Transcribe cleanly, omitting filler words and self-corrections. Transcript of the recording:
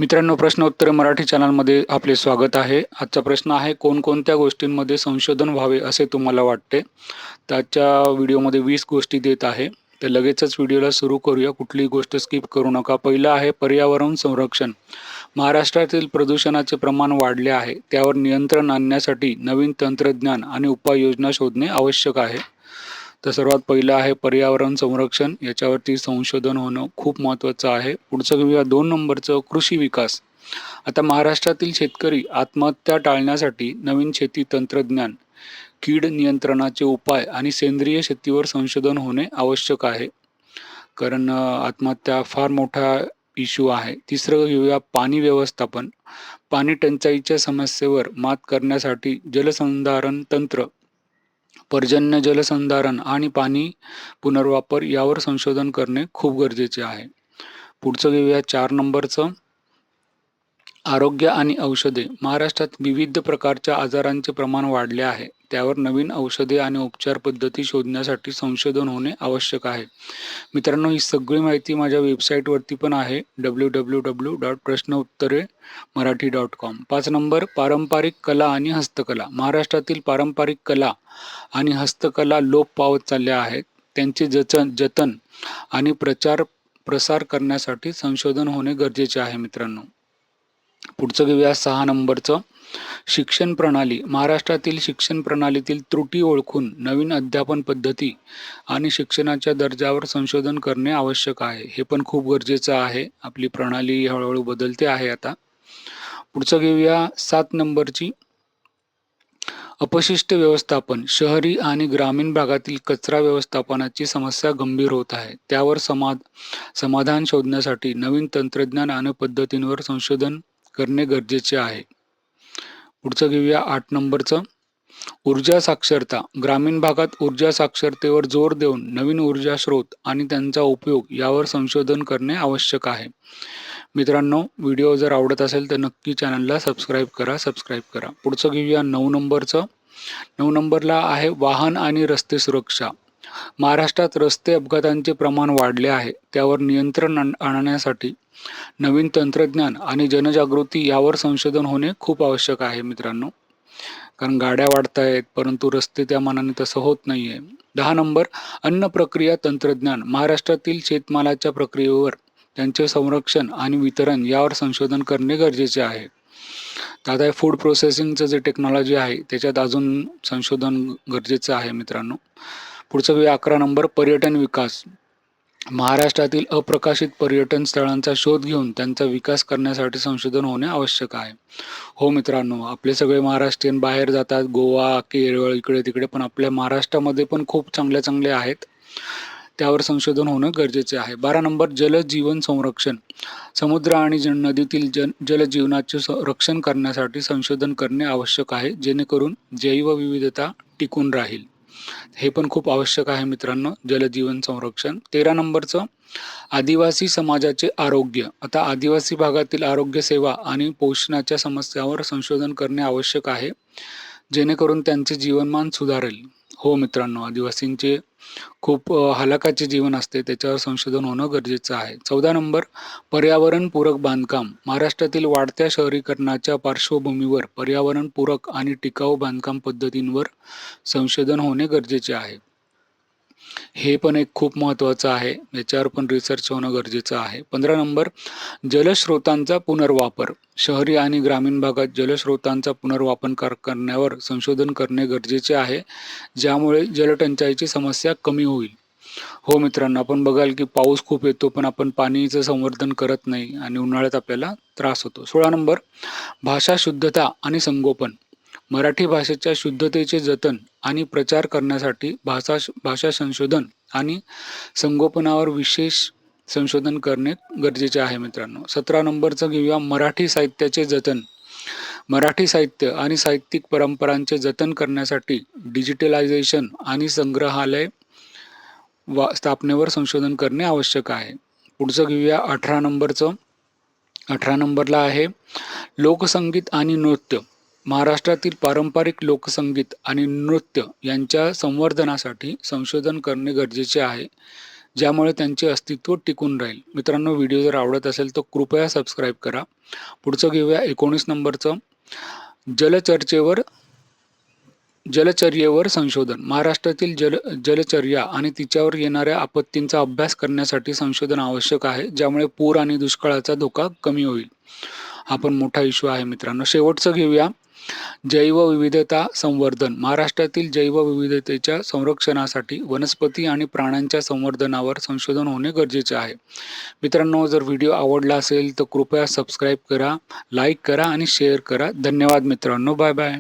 मित्रांनो, प्रश्नोत्तरे मराठी चॅनलमध्ये आपले स्वागत आहे. आजचा प्रश्न आहे, कोणकोणत्या गोष्टींमध्ये संशोधन व्हावे असे तुम्हाला वाटते? तर आजच्या व्हिडिओमध्ये 20 गोष्टी देत आहे. तर लगेचच व्हिडिओला सुरू करूया. कुठलीही गोष्ट स्किप करू नका. पहिलं आहे पर्यावरण संरक्षण. महाराष्ट्रातील प्रदूषणाचे प्रमाण वाढले आहे. त्यावर नियंत्रण आणण्यासाठी नवीन तंत्रज्ञान आणि उपाययोजना शोधणे आवश्यक आहे. तर सर्वात पहिलं आहे पर्यावरण संरक्षण. याच्यावरती संशोधन होणं खूप महत्त्वाचं आहे. पुढचं घेऊया 2 नंबरचं कृषी विकास. आता महाराष्ट्रातील शेतकरी आत्महत्या टाळण्यासाठी नवीन शेती तंत्रज्ञान, कीड नियंत्रणाचे उपाय आणि सेंद्रिय शेतीवर संशोधन होणे आवश्यक आहे. कारण आत्महत्या फार मोठा इश्यू आहे. तिसरं घेऊया पाणी व्यवस्थापन. पाणी टंचाईच्या समस्येवर मात करण्यासाठी जलसंधारण तंत्र, पर्जन्य जलसंधारण आणि पाणी पुनर्वापर यावर संशोधन करणे खूप गरजेचे आहे. पुढचं घेऊया 4 नंबरचं आरोग्य आणि औषधे. महाराष्ट्रात विविध प्रकारच्या आजारांचे प्रमाण वाढले आहे. त्यावर नवीन औषधे आणि उपचार पद्धती शोधण्यासाठी संशोधन होणे आवश्यक आहे. मित्रांनो, ही सगळी माहिती माझ्या वेबसाईटवरती पण आहे www.प्रश्नोत्तरेमराठी.com. 5 नंबर पारंपरिक कला आणि हस्तकला. महाराष्ट्रातील पारंपरिक कला आणि हस्तकला लोप पावत चालल्या आहेत. त्यांचे जतन आणि प्रसार करण्यासाठी संशोधन होणे गरजेचे आहे मित्रांनो. पुढचं घेऊया 6 नंबरचं शिक्षण प्रणाली. महाराष्ट्रातील शिक्षण प्रणालीतील त्रुटी ओळखून नवीन अध्यापन पद्धती आणि शिक्षणाच्या दर्जावर संशोधन करणे आवश्यक आहे. हे पण खूप गरजेचं आहे. आपली प्रणाली हळूहळू बदलते आहे आता. पुढचं घेऊया 7 नंबरची अपशिष्ट व्यवस्थापन. शहरी आणि ग्रामीण भागातील कचरा व्यवस्थापनाची समस्या गंभीर होत आहे. त्यावर समाधान शोधण्यासाठी नवीन तंत्रज्ञान आणि पद्धतींवर संशोधन करणे गरजेचे आहे. पुढचं घेऊया 8 नंबरचं ऊर्जा साक्षरता. ग्रामीण भागात ऊर्जा साक्षरतेवर जोर देऊन नवीन ऊर्जा स्रोत आणि त्यांचा उपयोग यावर संशोधन करणे आवश्यक आहे. मित्रांनो, व्हिडिओ जर आवडत असेल तर नक्की चॅनलला सबस्क्राईब करा. पुढचं घेऊया 9 नंबरचं. 9 नंबरला आहे वाहन आणि रस्ते सुरक्षा. महाराष्ट्रात रस्ते अपघातांचे प्रमाण वाढले आहे. त्यावर नियंत्रण आणण्यासाठी नवीन तंत्रज्ञान आणि जनजागृती यावर संशोधन होणे खूप आवश्यक आहे मित्रांनो. कारण गाड्या वाढत आहेत, परंतु रस्ते त्या मानाने तसं होत नाहीये. 10 नंबर अन्न प्रक्रिया तंत्रज्ञान. महाराष्ट्रातील शेतमालाच्या प्रक्रियेवर, त्यांचे संरक्षण आणि वितरण यावर संशोधन करणे गरजेचे आहे. तर आता फूड प्रोसेसिंगचं जे टेक्नॉलॉजी आहे त्याच्यात अजून संशोधन गरजेचं आहे मित्रांनो. पुढचं घेऊया 11 नंबर पर्यटन विकास. महाराष्ट्रातील अप्रकाशित पर्यटन स्थळांचा शोध घेऊन त्यांचा विकास करण्यासाठी संशोधन होणे आवश्यक आहे. हो मित्रांनो, आपले सगळे महाराष्ट्रीयन बाहेर जातात, गोवा, केरळ, इकडे तिकडे, पण आपल्या महाराष्ट्रामध्ये पण खूप चांगले आहेत. त्यावर संशोधन होणं गरजेचे आहे. 12 नंबर जलजीवन संरक्षण. समुद्र आणि नदीतील जलजीवनाचे रक्षण करण्यासाठी संशोधन करणे आवश्यक आहे, जेणेकरून जैवविविधता टिकून राहील. हे पण खूप आवश्यक आहे मित्रांनो, जलजीवन संरक्षण. 13 नंबरचं आदिवासी समाजाचे आरोग्य. आता आदिवासी भागातील आरोग्य सेवा आणि पोषणाच्या समस्यावर संशोधन करणे आवश्यक आहे, जेणेकरून त्यांचे जीवनमान सुधारेल. हो मित्रांनो, आदिवासींचे खूप हलाखाचे जीवन असते, त्याच्यावर संशोधन होणं गरजेचं आहे. 14 नंबर पर्यावरणपूरक बांधकाम. महाराष्ट्रातील वाढत्या शहरीकरणाच्या पार्श्वभूमीवर पर्यावरणपूरक आणि टिकाऊ बांधकाम पद्धतींवर संशोधन होणे गरजेचे आहे. हे पण एक खूप महत्त्वाचं आहे. याच्यावर पण रिसर्च होणं गरजेचं आहे. 15 नंबर जलस्रोतांचा पुनर्वापर. शहरी आणि ग्रामीण भागात जलस्रोतांचा पुनर्वापर करण्यावर संशोधन करणे गरजेचे आहे, ज्यामुळे जलटंचाईची समस्या कमी होईल. हो मित्रांनो, आपण बघाल की पाऊस खूप येतो, पण आपण पाणीचं संवर्धन करत नाही आणि उन्हाळ्यात आपल्याला त्रास होतो. 16 नंबर भाषा शुद्धता आणि संगोपन. मराठी भाषेच्या शुद्धतेचे जतन आणि प्रचार करण्यासाठी भाषा संशोधन आणि संगोपनावर विशेष संशोधन करणे गरजेचे आहे मित्रांनो. 17 नंबरचं घेऊया मराठी साहित्याचे जतन. मराठी साहित्य आणि साहित्यिक परंपरांचे जतन करण्यासाठी डिजिटलायझेशन आणि संग्रहालय स्थापनेवर संशोधन करणे आवश्यक आहे. पुढचं घेऊया 18 नंबरचं. 18 नंबरला आहे लोकसंगीत आणि नृत्य. महाराष्ट्रातील पारंपरिक लोकसंगीत आणि नृत्य यांच्या संवर्धनासाठी संशोधन करणे गरजेचे आहे, ज्यामुळे त्यांचे अस्तित्व टिकून राहील. मित्रांनो, व्हिडिओ जर आवडत असेल तर कृपया सबस्क्राईब करा. पुढचं घेऊया 19 नंबरचं. जलचर्चेवर जलचर्येवर संशोधन. महाराष्ट्रातील जलचर्या आणि तिच्यावर येणाऱ्या आपत्तींचा अभ्यास करण्यासाठी संशोधन आवश्यक आहे, ज्यामुळे पूर आणि दुष्काळाचा धोका कमी होईल. हा पण मोठा इश्यू आहे मित्रांनो. शेवटचं घेऊया जैवविविधता संवर्धन. महाराष्ट्रातील जैवविविधतेच्या संरक्षणासाठी वनस्पती आणि प्राण्यांच्या संवर्धनावर संशोधन होणे गरजेचे आहे. मित्रांनो, जर व्हिडिओ आवडला असेल तर कृपया सबस्क्राईब करा, लाईक करा आणि शेअर करा. धन्यवाद मित्रांनो. Bye bye.